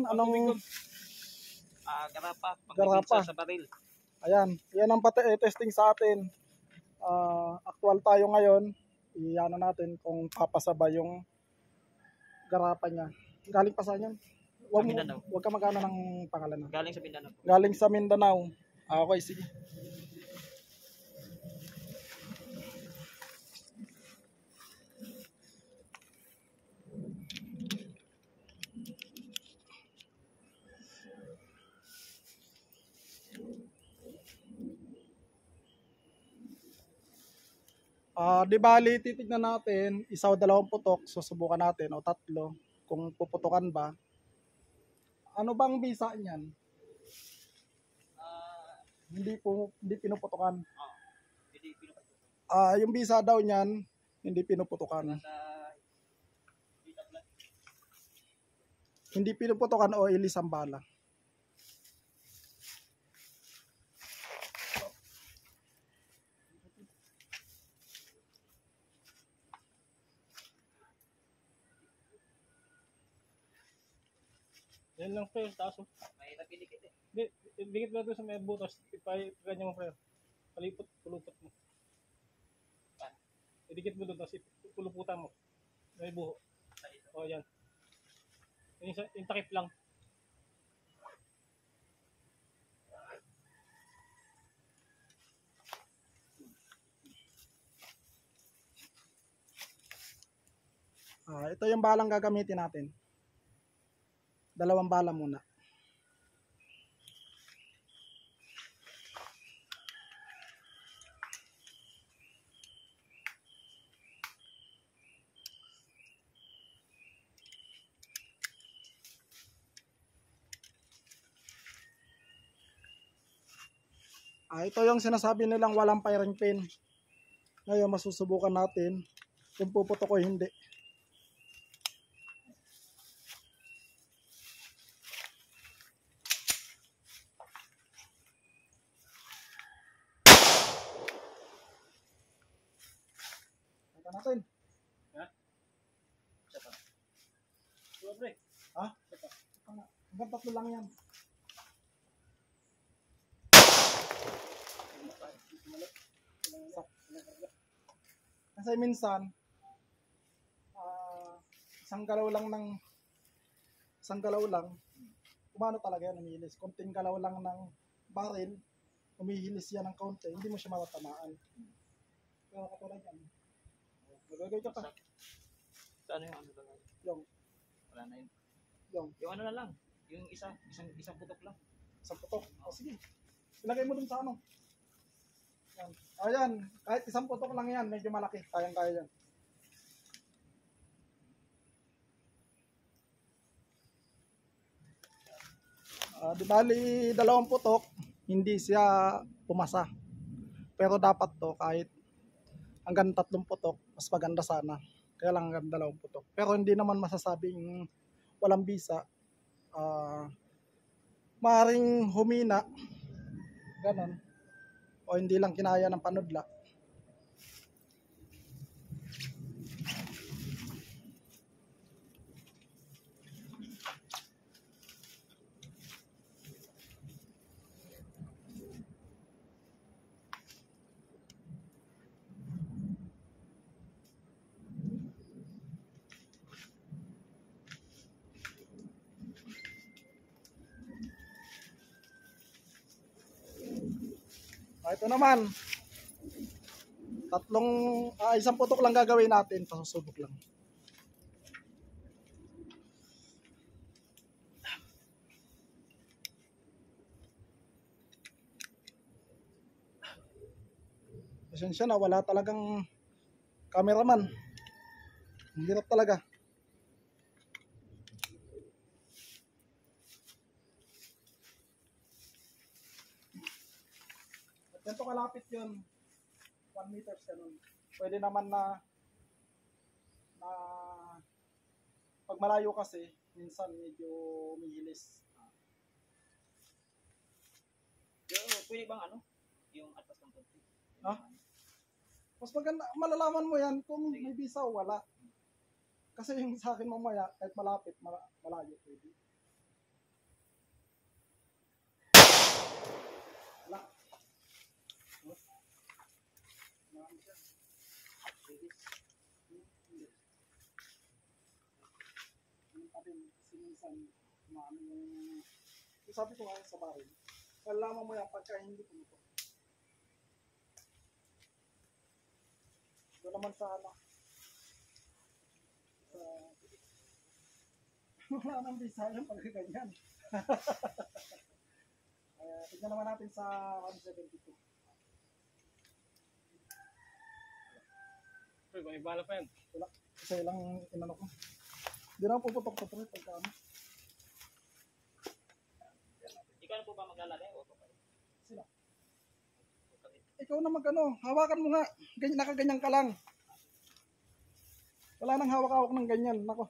Anong Garapa, Garapa. sa baril. Ayan, yan ang testing sa atin. Actual tayo ngayon. Iano natin kung papasaba yung garapa niya. Galing pa saan yan? Mindanao. Huwag ka magana ng pangalan na. Galing sa Mindanao. Galing sa Mindanao. Okay, sige. Di bali, titignan natin, isa o dalawang putok, susubukan natin, o tatlo, kung puputukan ba. Ano bang bisa niyan? Hindi pinuputukan. Hindi pinuputukan. Yung bisa daw niyan, hindi pinuputukan. Hindi pinuputukan o ilis ang bala. Yan lang, pre. Taas mo. May nagdidikit eh. Dikit mo doon sa may butas. Ganyan mo, pre. Pulupot mo. Idikit mo doon, tapos puluputan mo. May buho. O, yan. Yung takip lang. Ito yung balang gagamitin natin. Dalawang bala muna. Ito yung sinasabi nilang walang firing pin. Ngayon masusubukan natin kung puputok o hindi. Ito natin. Pre. Hanggang tatlo lang yan. Kasi minsan isang galaw lang kumano talaga yan, umihilis. Konting galaw lang ng baril, umihilis yan ng kaunti, hindi mo siya matatamaan. Pero katulad yan, magagay ka pa. Ano yung ano lang? Yung Wala na yun. yung ano na lang. Yung isang putok lang. isang putok. Sige, ilagay mo dun sa ano. Yan. Ayan, kahit isang putok lang yan, medyo malaki, kayang-kaya yan. Di bali, dalawang putok, hindi siya pumasa. Pero dapat to, kahit hanggang 3 putok, mas maganda sana. Kaya lang hanggang 2 putok. Pero hindi naman masasabing walang bisa. Maaaring humina, ganon. O hindi lang kinaya ng panudla. Ito naman, isang putok lang gagawin natin, pasusubok lang. Pasensya na, wala talagang cameraman. Ang hirap talaga. At ganito kalapit yun, 1 meters ganun. Pwede naman na pag malayo kasi, minsan medyo umihilis. Pwede bang ano? Yung atas ng konti. Mas maganda, malalaman mo yan kung may bisa o wala. Kasi yung sa akin mamaya, kahit malapit, malayo pwede. natin. Kasi minsan, yung sabi ko nga sa baril, kailangan mo yan pagka hindi pumutok. Doon naman sa ano, sa wala nang bisaya pag ganyan. Tignan naman natin sa 172. Uy, may bala pa yan. Wala. Kasi lang inano ko. Hindi na puputok sa tuloy pagka ano. Ikaw na po ba maglalagay o ito kayo? Sila. Ikaw na magano, hawakan mo nga. Ganyan, nakaganyan ka lang. Wala nang hawak-hawak ng ganyan. Nako,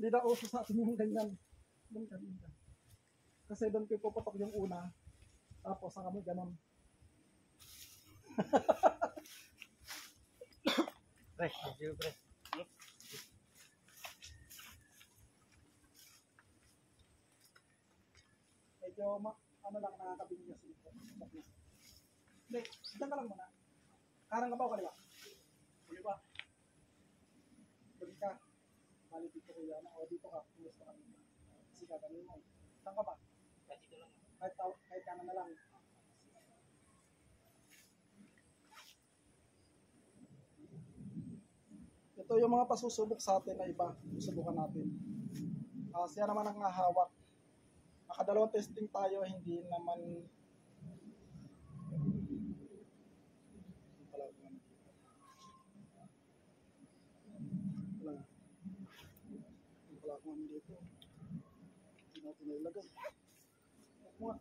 hindi na uso sa atin yung ganyan. Doon ka, doon ka. Kasi doon ko puputok yung una. Tapos saka mo ganon. Pre, medyo pre. Medyo ano lang nakakabinggas dito. Hindi, diyan ka lang muna. Karang ka ba o kaliwa? Kaliwa. Doon ka. Bali dito ko yan. O dito ka. Gusto ka dito. Kasi gaganin mo. Saan ka ba? Dito lang. Kahit kanan na lang. Ito yung mga pasusubok sa atin na iba. Susubukan natin. Siya naman ang hawak. Nakadalawang testing tayo, hindi naman wala akong ano dito. Hindi natin nailagay. Mga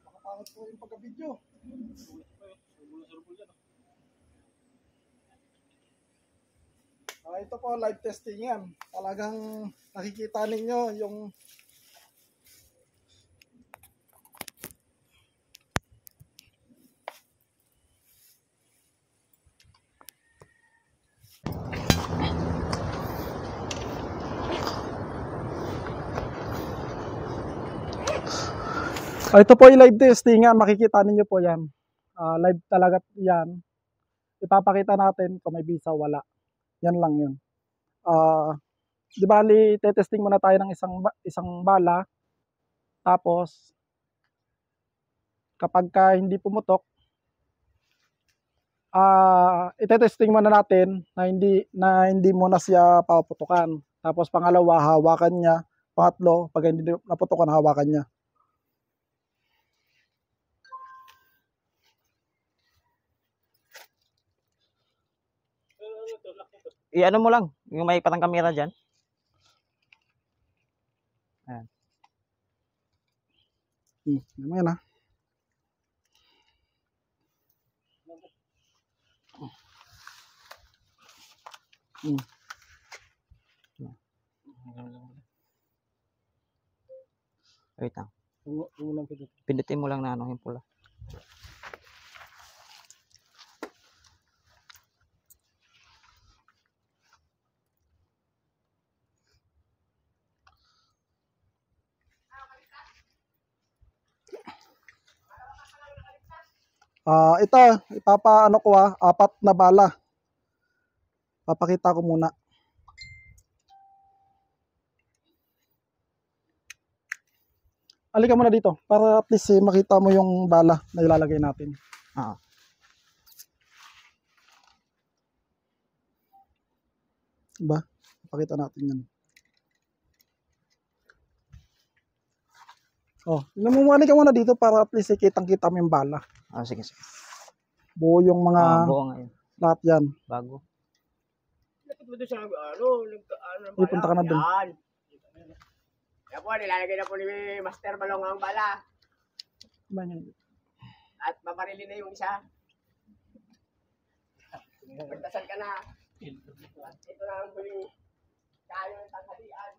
makapangit po yung pagka-video. Ito po, live testing yan. Talagang nakikita ninyo yung ito po yung live testing yan. Makikita ninyo po yan. Live talaga yan. Ipapakita natin kung may bisa wala. Yan lang yun. Di bali, tetesting muna tayo ng isang bala. Tapos, kapag hindi pumutok, itetesting muna natin na hindi muna siya paputukan. Tapos pangalawa, hawakan niya. Pangatlo, pag hindi naputukan, hawakan niya. I-ano mo lang, yung may patang kamera dyan. Ayan. Naman na. Wait lang. Pindutin mo lang na ano yung pula. Ito, ipapaano ko 4 na bala. Papakita ko muna. Alika muna dito para at least makita mo yung bala na ilalagay natin. Diba? Pakita natin yan. Namumali ka muna dito para at least kitang-kita mo yung bala. Sige, sige. Buo yung mga Buo ngayon. lahat yan. Bago. Ipunta ka na dun. Kaya po, nilalagay na po ni Master Balong ang bala. At babarilin na yung isa. Magdasal ka na. At ito na ang huling kayo ng tanghalian.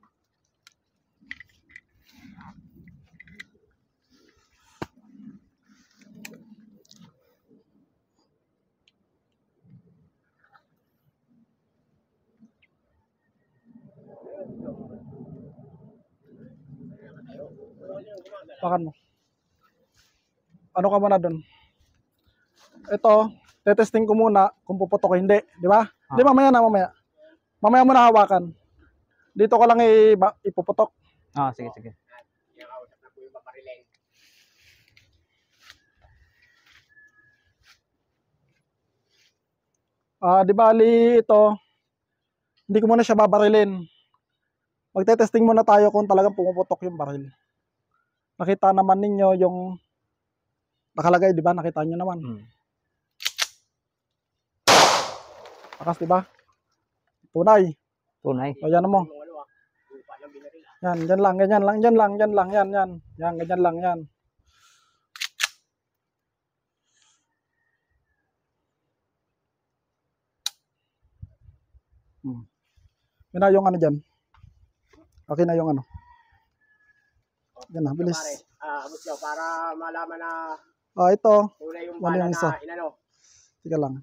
Pakan mo. Ano ka muna doon? Ito, tetesting ko muna kung puputok o hindi. Di ba? Di mamaya na, mamaya. Mamaya mo na hawakan. Dito ko lang ipuputok. Sige, sige. Kinakausap na po yung babarilin. Di bali ito, hindi ko muna siya babarilin. Magte-testing muna tayo kung talagang pumuputok yung baril. Nakita naman ninyo yung nakalagay, di ba? Nakita nyo naman. Akas, di ba? Tunay. Tunay. O, yan mo. Yung ano lupa ng binaril Yan, yan lang, ganyan lang, yan lang, yan lang, yan, yan. Yan, ganyan lang, yan. Yun na yung ano dyan. Okay na yung ano. Yan na, bilis. Pare, abot nyo para malaman na Ito. tunay yung Ano bala yung isa? na inano. Sige lang.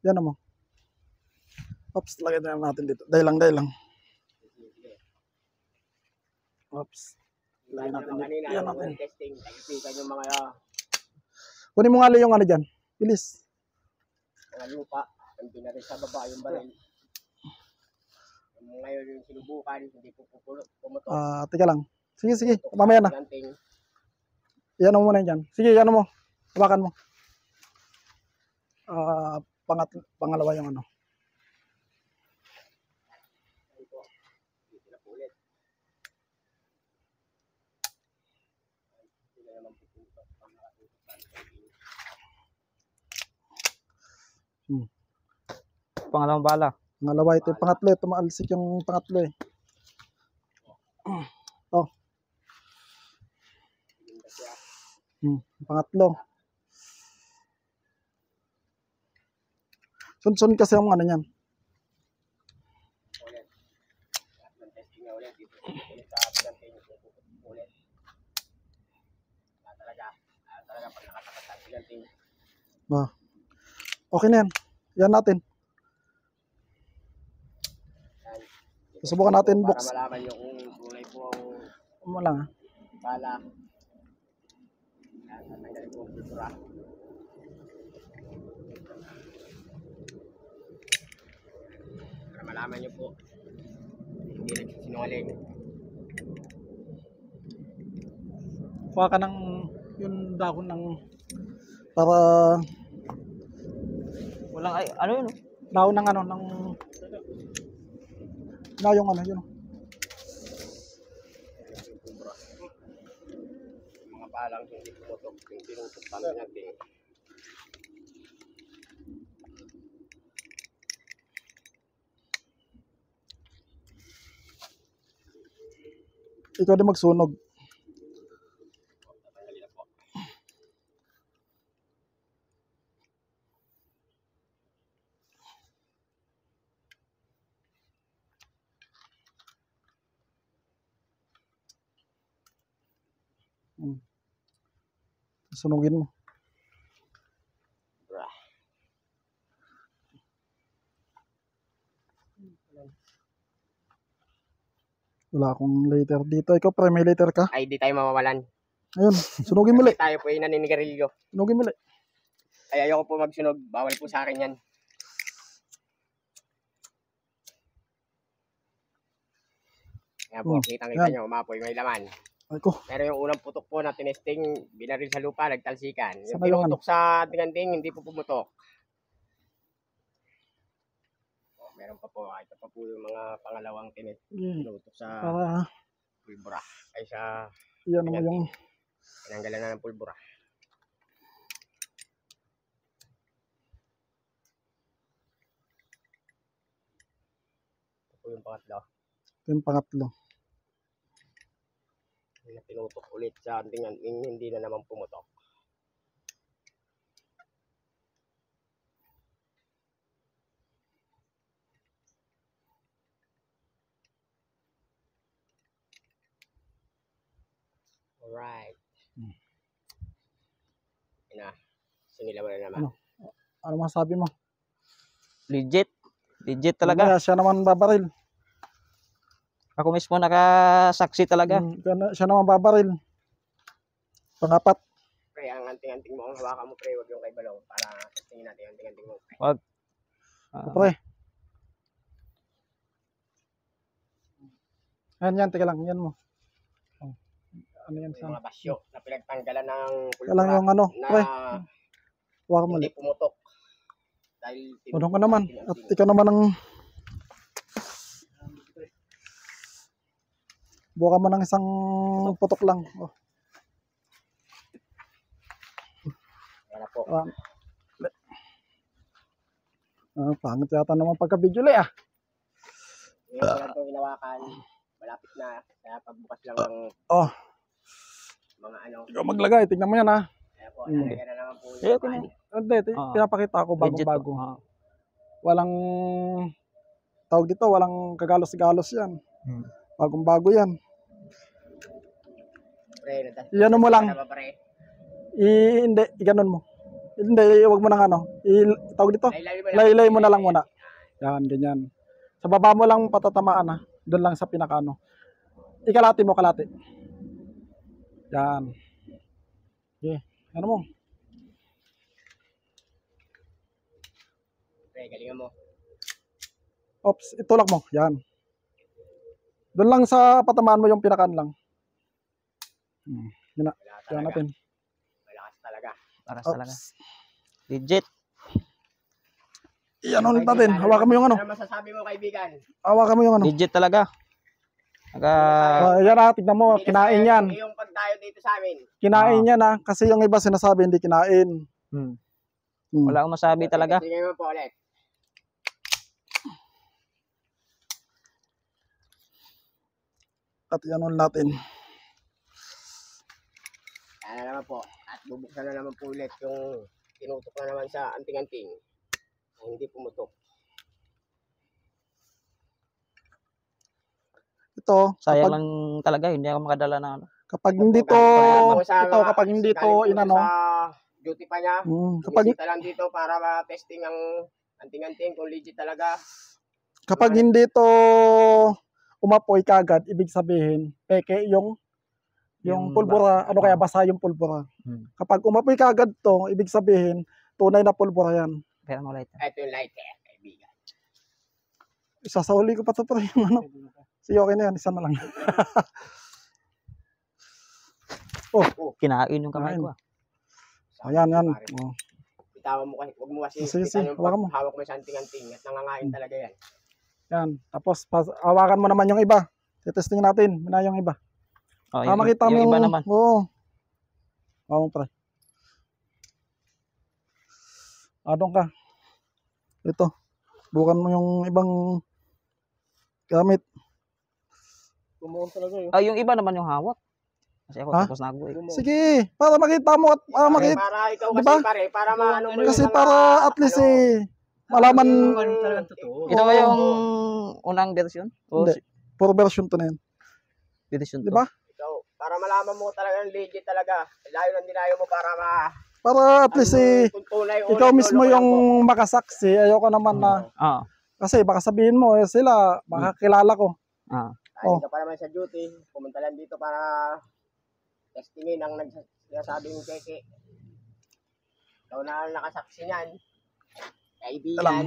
Yan mo. Oops, lagay na natin dito. Dahil lang, dahil lang. Oops. Lagay natin dito. Kanina, Yan natin. yung testing, nagsipikan yung mga Kunin mo nga lang yung ano dyan. Bilis. lupa, yung binaril sa baba yung baril. Ngayon yung sinubukan, hindi po pumutok. Teka lang. Sige, sige. Mamaya na. Yan mo muna dyan. Sige, yan mo. Hawakan mo. Pangalawa yung ano. Pangalawang bala. Pangalawa ito yung pangatlo. Tumaalsik yung pangatlo eh. Pangatlo. Sunod kasi yung ano niyan. Okay na yan. Yan natin. Susubukan natin para box. malaman nyo kung tunay po ang Lang. bala. Tatanggalin po ang kultura. Para malaman nyo po hindi nagsisinungaling. Kuha ka ng yung dahon ng para Walang, ano yun? dahon ng ano ng yung ano yun. Mga balang hindi pumutok, yung tinutok natin. Ikaw din magsunog. Sunugin mo. Wala akong later dito. Ikaw pre, may later ka? Ay, di tayo mawawalan. Ayun, sunugin mo ulit. Tayo po yung naninigarilyo. Sunugin mo ulit. Ay, ayoko po magsunog. Bawal po sa akin yan. Ayan po, kitang-kita nyo, umapoy, may laman. Ay ko. Pero yung unang putok po na tinesting, binaril sa lupa, nagtalsikan. Yung Sana yung pinutok sa tinganding, hindi po pumutok. Meron pa po, ito pa po yung mga pangalawang pinutok sa Para pulbura. Ay sa yan mo yung tinanggalan na ng pulbura. Ito po yung pangatlo. yung pangatlo. Yung pinutok ulit sa tinganding, hindi na naman pumutok. Alright. Ina, sinilaw na naman. Ano masabi mo? Legit. Legit talaga. Kaya siya naman babaril. Ako mismo nakasaksi talaga. Siya naman babaril. Pangapat. Pre, ang anting-anting mo ang hawakan mo, pre. Huwag yung kay Balong para testingin natin yung anting-anting mo. Pre. Wag. Pre. Yan, teka lang, yan mo. Oh. Ano yan Yung sa? mga basyo na pinagtanggalan ng Kaya lang yung ano, na pre. Huwag mo hindi ulit. pumutok. Dahil Unong ka naman. At ikaw naman ang... Buka mo ng isang putok lang. Oh. Wala po. Pangit yata naman pagka-video le ah. Ngayon ko lang itong hinawakan. Malapit na. Kaya pagbukas lang ng Oh, mga ano. ikaw maglagay. Tingnan mo yan ah. Kaya po, nalagyan na naman po Eh, yung okay na. Hindi, pinapakita ko Legit bago-bago. po. Ah. Walang tawag dito, walang kagalos-galos yan. Bagong-bago yan. pre. Iyan mo lang. Na ba, pre? Hindi, iganon mo. Hindi, wag mo nang ano. Tawag dito, laylay mo na lang muna. Yan, ganyan. Sa baba mo lang patatamaan ha. Doon lang sa pinakano. Ikalati mo, kalati. Yan. Okay, ano mo? Pre, galingan mo. Oops, itulak mo. Yan. Doon lang sa patamaan mo yung pinakan lang. Wala Yan talaga. natin. Malakas talaga. Paras Oops. talaga. Legit. Yan ulit natin. Hawakan mo yung ano. Ano masasabi mo, kaibigan? Hawakan mo yung ano. Legit talaga. Yan na, tignan mo. Hindi Kinain kasi yan. yung pagtayo dito sa amin. Kinain yan ha. Kasi yung iba sinasabi hindi kinain. Hmm. Hmm. Wala akong masabi talaga. Sige mo po ulit. At yan ulit natin. Kaya na naman po. At bubuksan na naman po ulit yung tinutok na naman sa anting-anting. Ang hindi pumutok. Ito, Sayang kapag, lang talaga. Hindi ako makadala na ano. kapag hindi to, ito, kapag hindi to inano, Sa duty pa niya. kapag, Bumisita lang dito para ma-testing ang anting-anting kung legit talaga. kapag hindi to umapoy kagad, ibig sabihin, peke yung Yung pulbura, ano kaya basa yung pulbura. Hmm. Kapag umapoy kagad to, ibig sabihin, tunay na pulbura yan. Kaya mo lighter. Ito yung lighter, kaibigan. Isasahuli ko pa to pa yung ano. Sige, okay na yan, isa na lang. Kinain yung kamay Kain. ko. Ayan, yan. Oh. Bitawan mo kasi, huwag mo kasi Sige, bitawan yung hawakan mo. hawak mo sa anting-anting at nangangain talaga yan. Yan. Tapos, hawakan mo naman yung iba. Testing natin, muna yung iba. Oh, Makita mo yung iba naman. Oo. Oo, pre. Adong ka. Ito. Bukan mo yung ibang gamit. Tumuon talaga yun. Yung iba naman yung hawak. Kasi ako Ha? tapos na ako eh. Sige, para makita mo at makita. Para ikaw Di kasi ba? pare, para maano mo Kasi yung mga, para at least ano, malaman Ano talagang totoo. Ito ba Oo. yung unang version? O Hindi. puro version to na yan. version Di 2? ba? ikaw, para malaman mo talaga yung legit talaga. Layo ng dinayo mo para Para at least kung tunay o ikaw ulit, mismo lolo ko yung lang po. makasaksi. Ayoko naman na Oo. kasi baka sabihin mo sila makakilala ko. Ay, ka pa naman sa duty, pumunta lang dito para testingin ang nagsasabing keke. Ikaw na ang nakasaksi niyan. Kaibigan. Alam.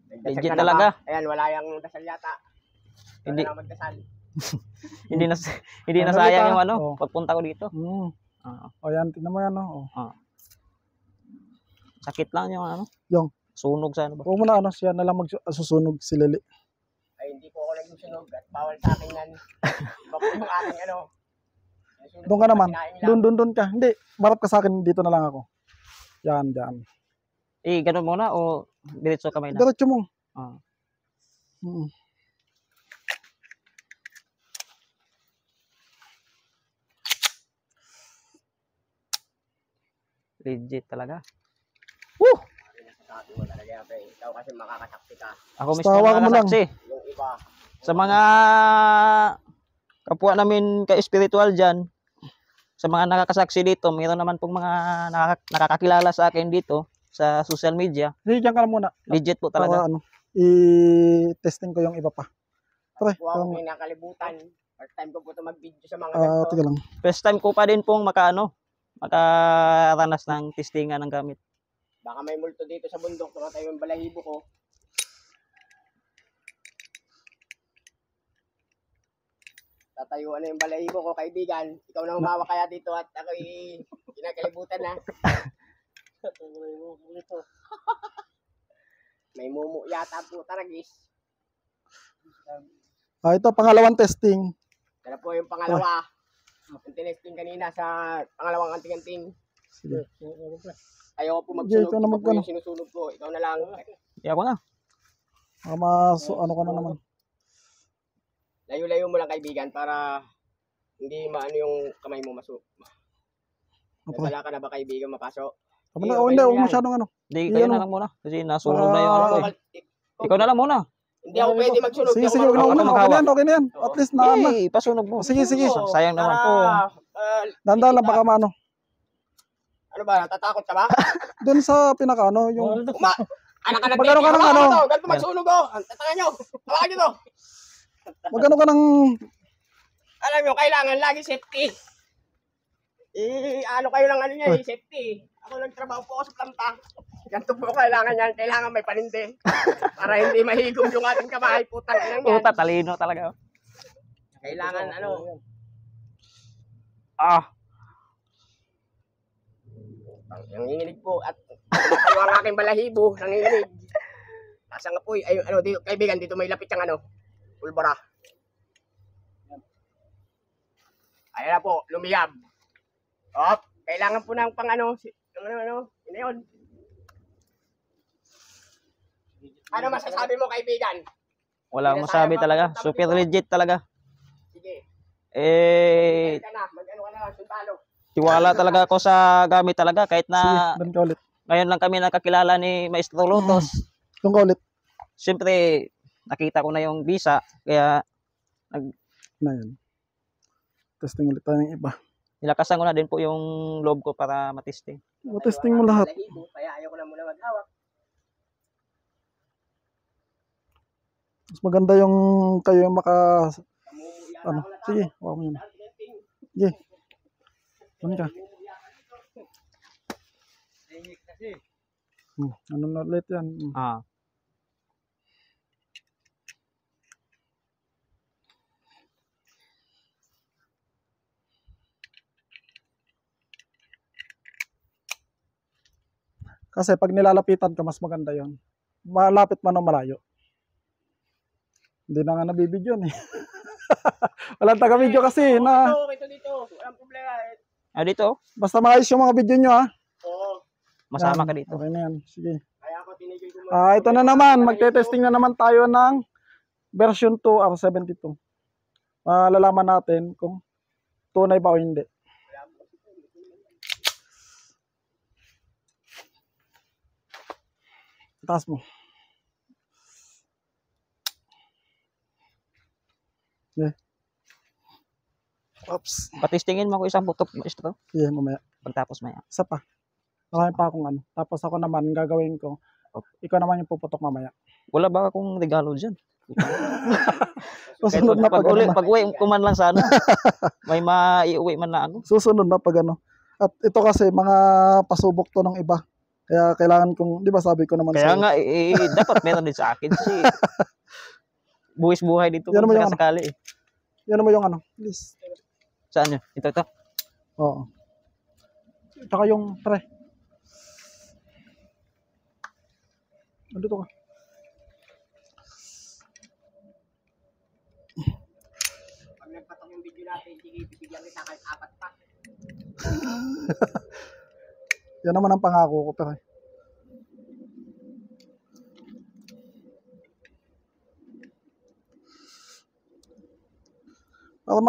Nagdasal Legit ka na talaga. ba? Ayan, wala yung dasal yata. Hindi. Wala na magdasal. Hindi na hindi na Ano sayang dito? yung ano, Oh. pagpunta ko dito. Oo. O yan, tingnan mo yan. Oh. Sakit lang yung ano. Yung? Sunog sa ano ba? Huwag mo na siya na lang magsusunog si Lili. Ay, hindi po ako nagsusunog at bawal sa akin yan. Iba po yung aking ano. Nasunog Doon ka ko, naman. sinain lang. Doon ka. Hindi, marap ka sa akin. Dito na lang ako. Yan, dyan. Ganun muna o diretso kamay na? Diretso mo. Ah. Mm. Legit talaga. Sabi mo talaga yan, pre. Ikaw kasi makakasaksi ka. Ako Basta mismo hawakan mo lang. nakasaksi. Yung iba, Sa mga kapwa namin ka-spiritual dyan, sa mga nakakasaksi dito, mayroon naman pong mga nakakakilala sa akin dito sa social media. Sige, dyan ka lang muna. Legit po Para talaga. ano. i-testing ko yung iba pa. Pre, Wow, parang, may nakalibutan. First time ko po ito mag-video sa mga tiga ganito. lang. First time ko pa din pong makaranas ng testingan ng gamit. Baka may multo dito sa bundok. Tumatay yung balahibo ko. Tatayuan na yung balahibo ko, kaibigan. Ikaw na humawa kaya dito at ako'y kinakalibutan na. May mumu yata po, taragis. Ito, pangalawang testing. Kaya po yung pangalawa. Yung tinesting kanina sa pangalawang anting-anting. Sige. Ayoko po Sige, magsunog. ikaw na Ito po magkano. yung sinusunog ko. Ikaw na lang. Kaya ko na. Ano ka na naman. Layo-layo mo lang kaibigan para hindi maano yung kamay mo masuk. Okay. Wala ka na ba kaibigan mapasok? Tama na, hindi, huwag masyadong ano. Hindi, Iyan kayo o. na lang muna. Kasi nasunog na yung ano ko eh. Ikaw na lang muna. Hindi ako pwede magsunog. Sige, Di ako sige, huwag na, marunong. huwag na. Okay na yan, okay na yan. At least na, na. Hey, pasunog mo. Sige, sige. Sayang naman. Dandaan lang, baka maano. Ano ba? Natatakot ka ba? Doon sa pinaka, ano, yung... Anak ka ng Magano ka ng ano? Ganito magsunog oh. Ang tatangan nyo. Tawakan nyo to. Magano ka ng... Alam nyo, kailangan lagi safety. Ano kayo lang ano niya, safety. Ako nagtrabaho po ako sa planta. Ganito po kailangan yan. Kailangan may paninde. Para hindi mahigom yung ating kamay. Putang inang yan. Puta, talino talaga. Kailangan ano. Nanginginig po. At tayo ang aking balahibo. Nanginginig. Nasa nga po. Ay, ano, dito, kaibigan, dito may lapit yung ano. Pulbara. Ayan na po, lumiyab. Op, kailangan po ng pang ano, yun na yun. Ano masasabi mo kaibigan? Wala akong masabi talaga. Super legit talaga. Sige, Eh, mag-ano ka na lang, sundalo. tiwala talaga ako sa gamit talaga. Kahit Sige, na doon ka ulit. ngayon lang kami nakakilala ni Maestro Lutos. Doon ka ulit. Siyempre, nakita ko na yung visa. Kaya Na yan. Testing ulit tayo ng iba. nilakasan ko na din po yung loob ko para matesting. Testing mo lahat. Kaya ayaw ko na muna maghawak. Mas maganda yung kayo yung maka... Namumuya Ano? ako na Sige, huwag mo yun. Sige. Doon ka. Ano na ulit yan? Ah. Kasi pag nilalapitan ka, mas maganda yon. Malapit man o malayo. Hindi na nga nabibidyon eh. Walang taga-video kasi na... Dito. Walang problema. Dito, Basta maayos yung mga video nyo ha. Oo. masama Yan. ka dito. Okay na yan. Sige. Kaya ako tinigil ko muna. Ito na naman. Magte-testing na naman tayo ng version 2 R72. Malalaman natin kung tunay ba o hindi. Taas mo. Yeah. Oops. Patistingin mo ako isang putok, Maestro. Yeah, mamaya. Pagtapos maya. Isa pa. Marami pa akong ano. Tapos ako naman, gagawin ko. Ikaw naman yung puputok mamaya. Wala ba akong regalo dyan? Susunod na pag ano. Pag uwi ko man lang sana. May maiuwi man na ako. Susunod na pag ano. At ito kasi, mga pasubok to ng iba. Kaya kailangan kong, di ba sabi ko naman Kaya sa'yo, nga, dapat meron din sa akin. Kasi buwis buhay dito Yan kung mo yung sakali. yan mo yung ano. Please. Saan yun? Ito. Oo. Tsaka yung pre. Nandito ka. Pag nagpatok yung video natin, sige, bibigyan kita kahit 4 pa. Yan naman ang pangako ko, pre. Para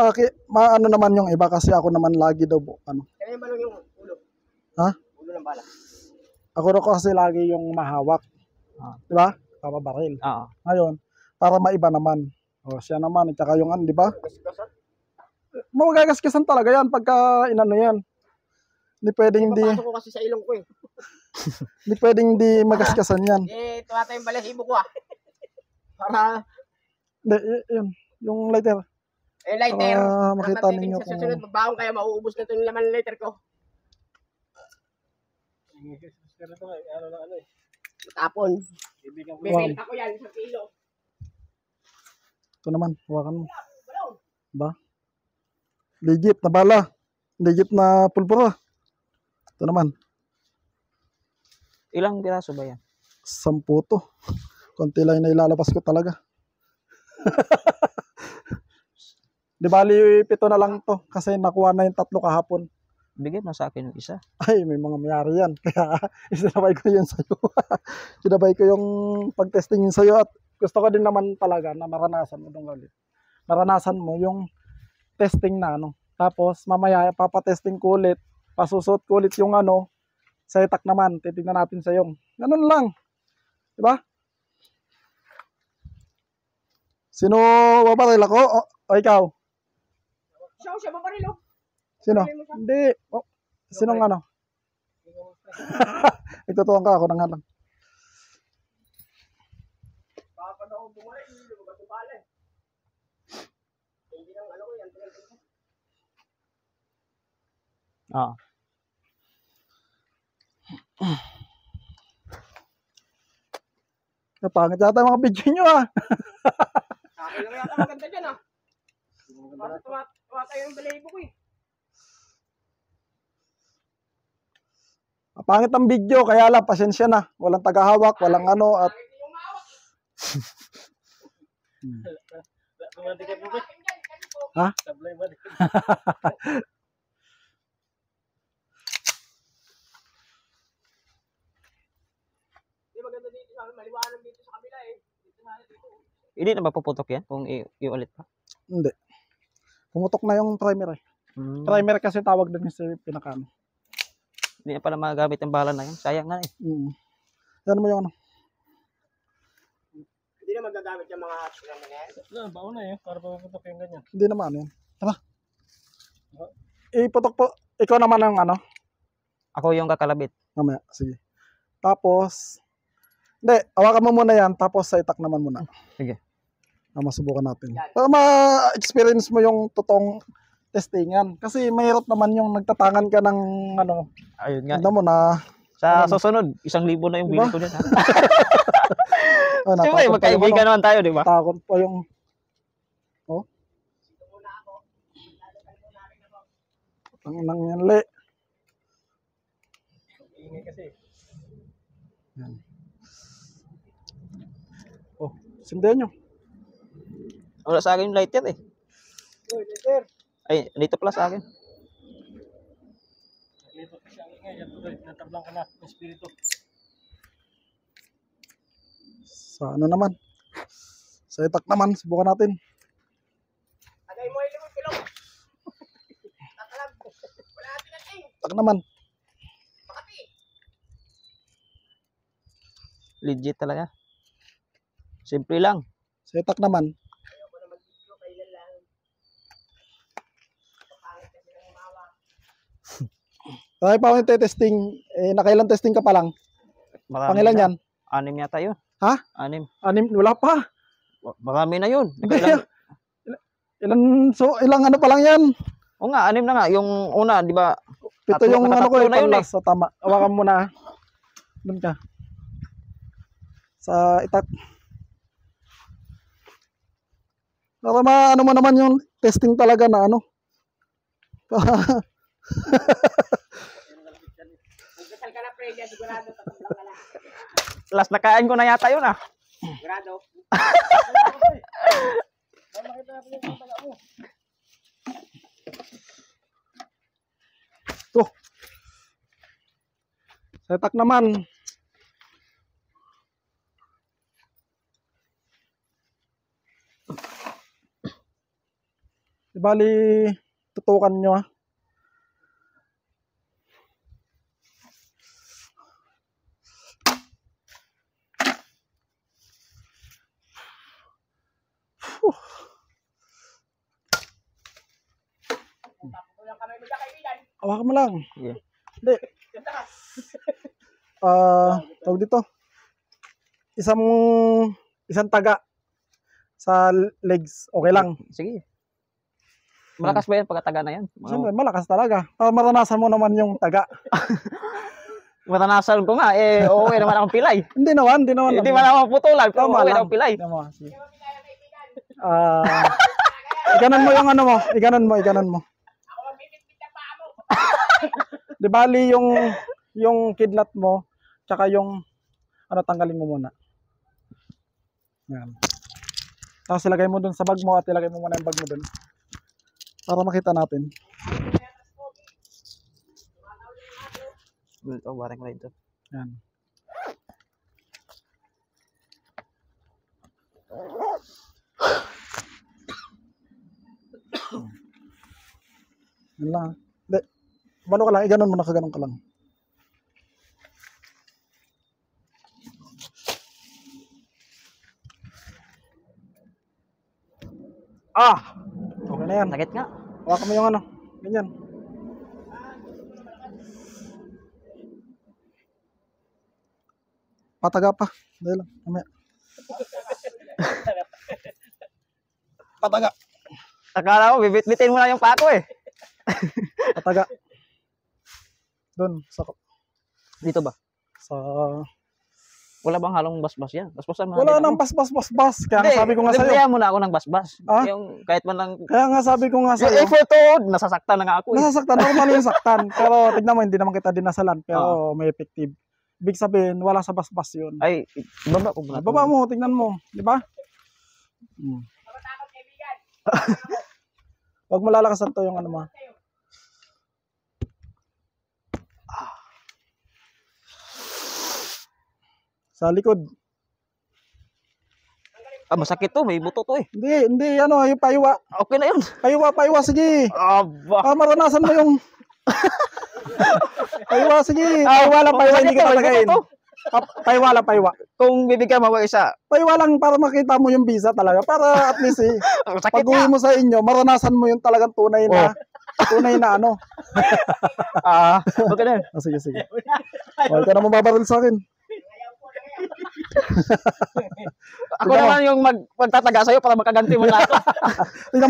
maano naman yung iba kasi ako naman lagi daw ano. Kaya yung balong yung ulo. Ha? Ulo ng bala. Ako rin kasi lagi yung mahawak. Di ba? Papabaril. Oo. Ngayon, para maiba naman. O siya naman, at saka yung ano, di ba? Gasgasot. Magagaskasan talaga yan pagka inano yan. Hindi pwedeng hindi, Papasok ko kasi sa ilong ko eh. hindi pwedeng hindi magaskasan yan. Ito ata yung balahibo ko ah. Para, Hindi, yun. Yung lighter. lighter. Para makita Para ninyo sa kung... susunod magbaon kaya mauubos na ito yung laman ng lighter ko. Pero ito ano eh. Tapon. Ibigan ko. Bibenta ko yan, 1 kilo. Ito naman, hawakan mo. Ba? Legit na bala. Legit na pulpura. Ito naman, Ilang piraso ba yan? 10 to. Konti lang na ilalabas ko talaga. Di bali, 7 na lang to. Kasi nakuha na yung 3 kahapon. Bigay mo sa akin yung isa. Ay, may mga mayari yan. Kaya isinabay ko yun sa'yo. Sinabay ko yung pag-testing yun sa'yo. At gusto ko din naman talaga na maranasan mo dong ulit. Maranasan mo yung testing na ano. Tapos mamaya papatesting ko ulit. Pasusot ko ulit yung ano. Sa itak naman. Titignan natin sa yung. Ganun lang. Diba? Sino babaril ako? O ikaw? Siya ba parilo? Sino? Hindi. Oh, sinong ano? Itutuwang ka ako ng halang. Baka pa ako bumalik, hindi mo ba tubala eh. Hindi nang ano ko yan. Ah. Napangit yata yung mga video nyo ah. Akin lang yata maganda dyan ah. Kasi tumatayo yung balayibo ko eh. Napangit ang video, kaya lang, pasensya na. Walang tagahawak, walang ano, at Bakit yung mawak? Tumatikip mo ba? Ha? Sablay ba? Hindi maganda dito sa amin, maliwanag dito sa kabila eh. Dito sa dito. Hindi na mapuputok yan kung i-ulit pa. hindi. Pumutok na yung primer eh. Hmm. Primer kasi tawag din sa pinakano. Hindi na pala magamit yung bala na yun. Sayang nga eh. Yan mo yung ano. Hindi na magagamit yung mga silang na yan. Baon na yun. Para paputok yung ganyan. Hindi naman yan. Tara. Iputok po. Ikaw naman ang ano. Ako yung kakalabit. Mamaya, sige. Tapos, hindi, hawakan mo muna yan. Tapos sa itak naman muna. Sige. Masubukan natin. Para ma-experience mo yung totoong testingan. Kasi mahirap naman yung nagtatangan ka ng ano. Ayun nga. Tignan mo na. Sa susunod, 1,000 na yung bili Diba? ko dyan. Ha? Oh, Siyempre, magkaibigan naman tayo, di ba? Takot pa yung... Oh. Ang nangyali. Ingay kasi. Yan. Oh, sindihan nyo. Wala sa akin yung lighter eh. Uy, leader. Ay, dito pala sa akin. Dito kasi ang ingay. Yan tuloy. Natablang ka na. Yung spirito. Sa ano naman? Sa itak naman, subukan natin. Tagay mo yung 5 kilo. Tatalag. Wala natin nating. Itak naman. Makati. Legit talaga. Simple lang. Sa itak naman. Ayoko na mag-video, kailan lang. Kapangit kasi ng umawa. Tayo pa ako testing. Eh, nakailan testing ka pa lang? Marami Pangilan na. yan? 6 yata yun. Ha? 6. 6? Wala pa. Marami na yun. Hindi. Ilang ano pa lang yan? O nga, 6 na nga. Yung una, di ba? 7 yung ano ko, nakatatlo na yun panlas. So, tama. Hawakan mo na. Doon ka. Sa itak. Para ano mo naman yung testing talaga na ano. Magdasal ka na, pre. Yan, sigurado. Tataplang ka na. Last nakain ko na yata yun ah. Sigurado. Makita natin yung taga mo. Ito. Sa itak naman. Di bali, tutukan nyo ah. Kulang kami magkakaibigan. Hawakan mo lang. Sige. Hindi. Ganda ka. Tawag dito. Isang taga. sa legs, okay lang. Sige. Malakas ba yan pagkataga na yan? Siyempre, malakas talaga. Para maranasan mo naman yung taga. Maranasan ko nga, okay naman akong pilay. Hindi naman. Hindi man ako putulan, pero Tama okay lang. akong pilay. Tama, sige. Iganon mo yung ano mo. Iganon mo. Di bali yung kidlat mo, tsaka yung tanggalin mo muna. Yan. Tapos ilagay mo dun sa bag mo at ilagay mo muna yung bag mo dun. Para makita natin. Ito, barang ko ito. Yan. Yan lang. Hindi. Bano ka lang, iganon mo, nakaganon ka lang. Okay na yan. Sakit nga. Hawakan mo yung ganyan. Pataga pa. Dahil lang, mamaya. Pataga. Akala ko, bibit-bitin mo na yung pako eh. Pataga. Doon, Dito ba? sa... Wala bang halong basbas yan? Basbasan mo Wala din nang ako. bas. Kaya nga sabi ko nga sa'yo. librihan mo na ako ng basbas. Ah? Yung kahit man lang... Kaya nga sabi ko nga Yung sa'yo. effort to, nasasaktan na nga ako eh. Nasasaktan, normal yung saktan. Pero tignan mo, hindi naman kita dinasalan. Pero may effective. Ibig sabihin, wala sa basbas yun. Ay, baba ko muna. Baba mo, tignan mo. Di ba? Huwag mo lalakasan to yung mo. Sa likod. Masakit to, may buto to eh. Hindi, yung paiwa. Okay na yun. Paiwa, sige. Aba. Maranasan mo yung... Paiwa, sige. Paiwa lang, hindi ka tatagain. Paiwa lang, paiwa. Kung bibigyan mo ako isa, Paiwa lang para makita mo yung visa talaga. Para at least sakit pag uwi nga. mo sa inyo, maranasan mo yung talagang tunay na Okay na yun. Sige. Huwag ka na mababaril sa akin. Ako naman yung magtataga sa'yo para makaganti mo na ako. Tingnan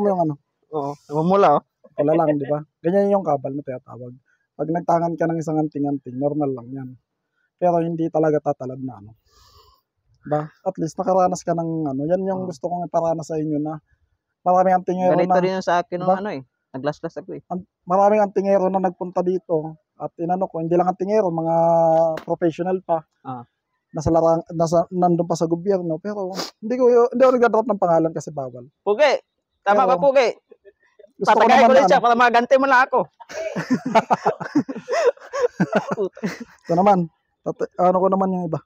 mo yung Oo, namumula oh. Wala lang, di ba? Ganyan yung kabal na tinatawag. Pag nagtangan ka ng isang anting-anting, normal lang yan. Pero hindi talaga tatalab na Diba? At least nakaranas ka ng yan yung gusto kong iparanas sa inyo na maraming antingero Ganito na, din yung sa akin Ba? nung naglaslas ako eh. maraming antingero na nagpunta dito at ko, hindi lang antingero, mga professional pa. Nandun pa sa gobyerno, pero hindi ako nag-drop ng pangalan kasi bawal. Pugi, tama ba Pero, Pugi? Gusto ko Tatagayin ko naman din siya para maganti mo na ako. Ito naman, ko naman yung iba.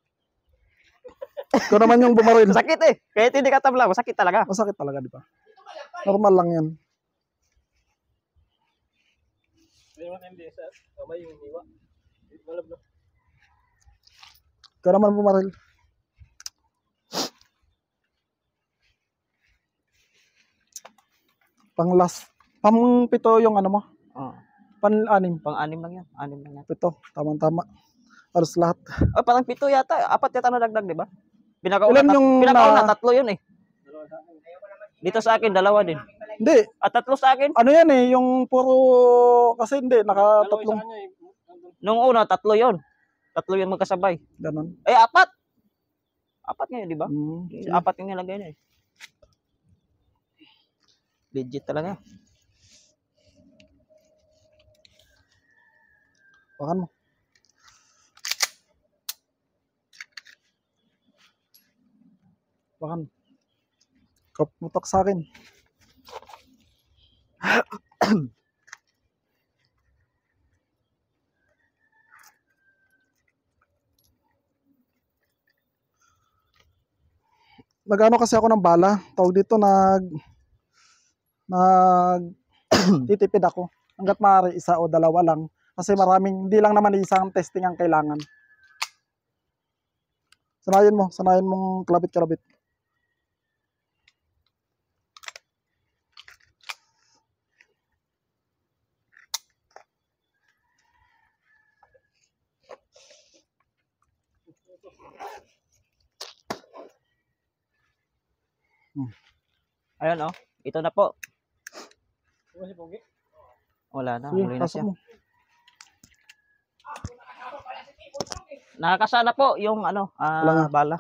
Ito naman yung bumaril. Sakit eh. Kahit hindi ka tabla, masakit talaga. Masakit talaga, di ba? Normal lang yan. Ayun, hindi sa kamay yung iniwa. Malab na. Ito naman bumaril. Pang-pito yung mo. Pan-anim. Pang-anim lang yan. 6 lang yan. Pito. Tama-tama. Halos lahat. Parang 7 yata. 4 yata na dagdag, di ba? Ilan yung pinakauna 3 yun eh. Dito sa akin, 2 din. Hindi. At 3 sa akin. Ano yan eh, yung puro... Kasi hindi, Dalawa nakatatlong... sa kanya eh. Nung una, 3 yun. 3 yun magkasabay. Ganon. 4. 4 ngayon, di ba? 4 yung nilagay niya eh. Legit talaga. Bakan mo. Bakan. Kaputok sa akin. Nagano kasi ako ng bala. Tawag dito titipid ako. Hanggat maaari 1 o 2 lang. Kasi hindi lang naman isang testing ang kailangan. Sanayin mong kalabit-kalabit. Ayun oh. Ito na po. Huwag si Pogi. Wala na. Sige, Huli na pasok siya. mo. Nakakasana po yung ano, Wala nga. bala.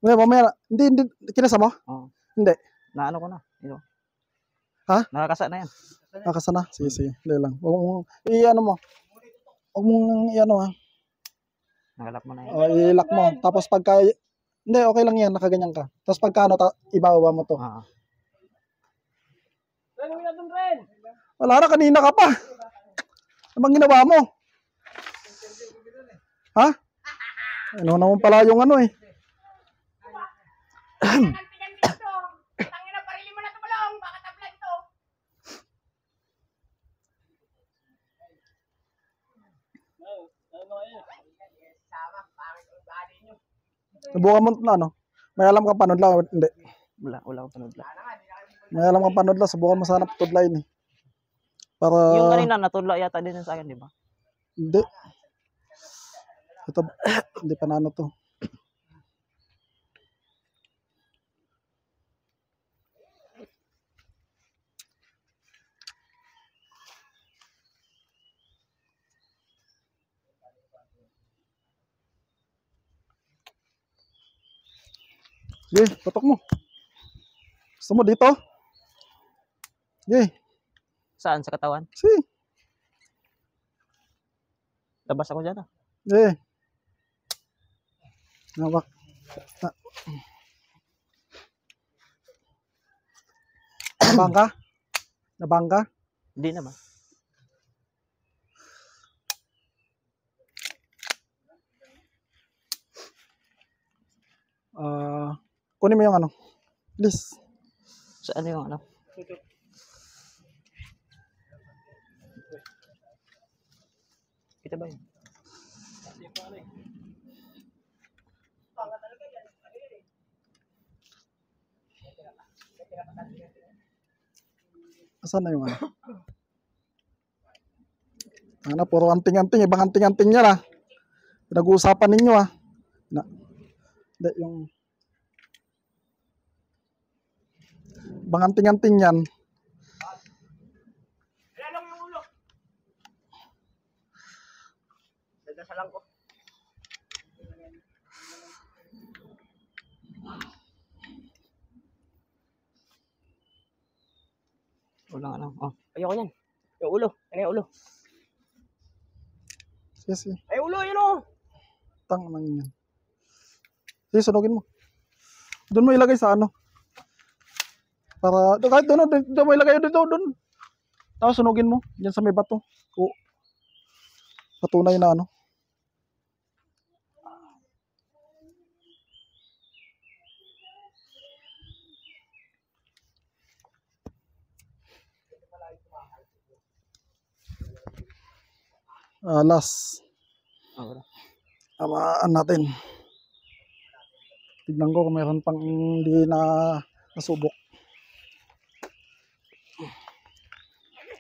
Mamaya, hindi, kinasa mo? Oo. Hindi. Na ano ko na. Ito. Ha? Nakakasana yan. Nakasana? Sige, sige. Hindi lang. Huwag mong, i-ano mo. Huwag mong, i-ano ha. Nakalap mo na yan. O, i-lock mo. Tapos pagka, hindi, okay lang yan. Nakaganyan ka. Tapos pagka, ano, ibababa mo to. Ah. Ren, huwag na dun, Ren. Wala na, kanina ka pa. Ano bang ginawa mo? Ha? Ano naman pala yung ano eh. Subukan mo na ano. May alam kang panood lang. Hindi. Wala ko panood lang. May alam kang panood lang. Subukan mo sana putod line eh. Para... Yung kanina, natudla yata din sa akin, di ba? Hindi. Ito, hindi pa na ano to. Sige, patok mo. Gusto mo dito? Sige, Saan? Sa katawan? sige. Labas ako dyan ah. Sige. Nawak. Nabangga? Nabangga? Hindi naman. Kunin mo yung ano. Please. Saan yung ano? Kita ba yun? Asan na yung ano? Ano, puro anting-anting. Ibang anting-anting yan ah. Pinag-uusapan ninyo ah. Na. Hindi, yung... Ibang anting-anting yan. Ilan yung ulo? Nagdasalan ko. Walang ano. Oh, ayoko yan. Yung ulo. Ano yung ulo? Sige, sige. Ay, ulo, yun o. Tang nang yan. Sige, sunugin mo. Doon mo ilagay sa ano. Para, kahit doon mo ilagay dito, doon. Tapos sunugin mo. Diyan sa may bato. O, patunay na ano. Last. Oh, wala. Tamaan natin. Tignan ko kung mayroon pang hindi na nasubok.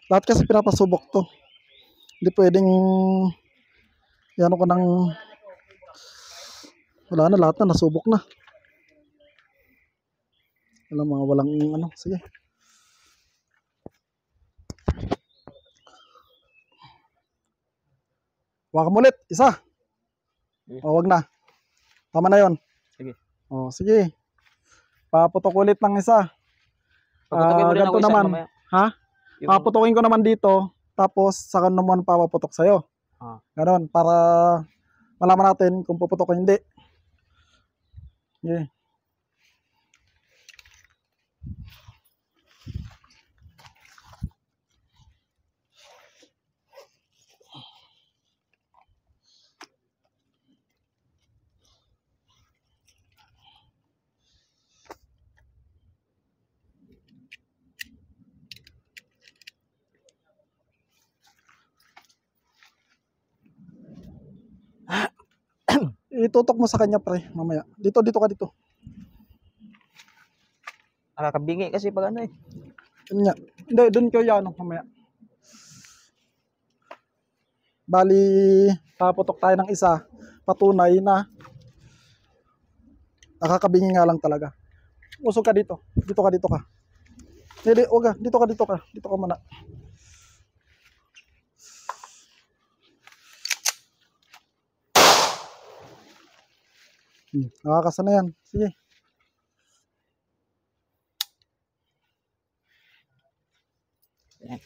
Lahat kasi pinapasubok to. Hindi pwedeng yan ko ng wala na, lahat na nasubok na. Wala mga walang ano. Sige. Waka mo ulit. Isa. Sige. O, wag na. Tama na yon. Sige. O, sige. Paputok ulit ng isa. Paputokin mo rin ganito ako isa naman. mamaya. Ha? Yung- Paputokin ko naman dito. Tapos, saka naman papaputok sa'yo. Ah. Ganon. Para malaman natin kung puputok o hindi. Okay. Itutok mo sa kanya, pre, mamaya. Dito ka dito. Nakakabingi kasi pag ano eh. Kanya. Hindi, doon ko yan, mamaya. Bali, paputok tayo ng isa. Patunay na nakakabingi nga lang talaga. Usog ka dito. Dito ka, dito ka. Hindi, wag ka. Dito ka, dito ka. Dito ka muna. Nakakasa na yan. Sige. Yan.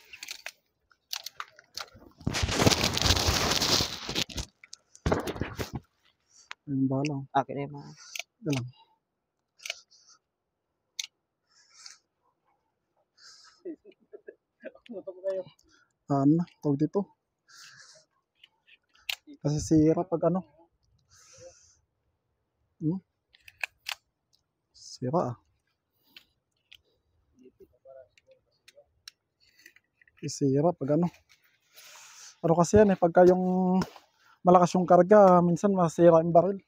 Ayun, bahala. Akin na yung mga... Yan lang. Tutok kayo. Ano, tawag dito. Kasi sira pag ano. Sira ah. Sira pag ano. Ano kasi yan eh, pagka yung malakas yung karga, minsan masira yung baril.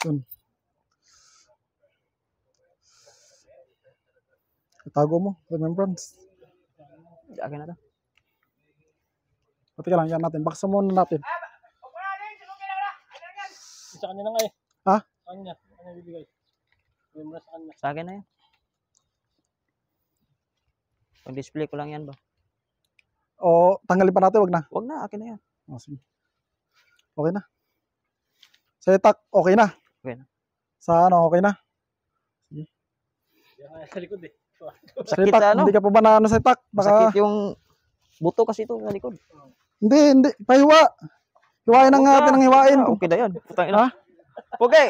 Yun. Itago mo, remembrance. Akin na to. Pati ka lang, yan natin. Baksa muna natin. Sa kanya na nga eh. Ha? Sa kanya. Ano bibigay? Remembrance sa kanya. Sa akin na yan. Pag-display ko lang yan ba? O, tanggalin pa natin, wag na. Wag na, akin na yan. O, sige. Okay na. Sa itak, okay na. Okay na. Sa ano, okay na. Yan nga sa likod eh. Sa Sakit itak, sa ano? hindi ka pa ba na ano sa itak? Baka, Masakit yung buto kasi ito sa likod. hindi, pahiwa. Hiwain ang atin ang hiwain. Ah, okay na yan. Putang ina. Okay.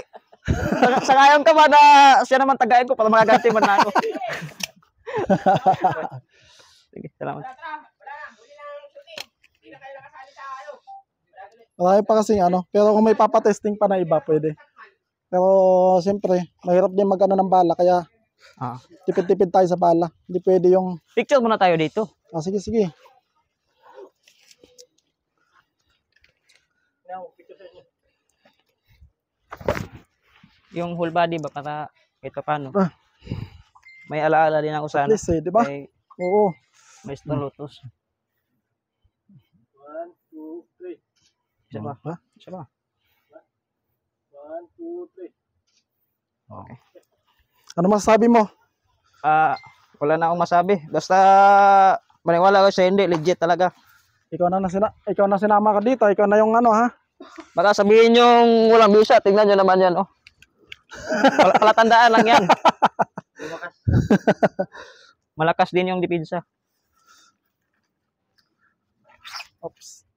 Sangayon ka ba na siya naman tagayin ko para makaganti man na ako. Sige, salamat. Marami pa kasing ano. Pero kung may papatesting pa na iba, pwede. Pero, siyempre, mahirap din mag-ano ng bala. Kaya, Ah. tipid-tipid tayo sa bala. Hindi pwede yung, Picture muna tayo dito. sige, sige. Kaya ako, picture sa inyo. Yung whole body ba para ito paano? Ah. May alaala din ako At sana. least eh, di ba? Kay Oo. Mr. Lotus. 1, 2, 3. Isa ba? Ha? Isa ba? 1, 2, 3. Okay. Ano masasabi mo? Wala na akong masabi. Basta maniwala ko sa hindi, legit talaga. Ikaw na sinama ka dito. Ikaw na yung ano, ha? Baka sabihin yung walang bisa, tingnan nyo naman yan, oh. Palatandaan lang yan. Malakas din yung depensa. Oops.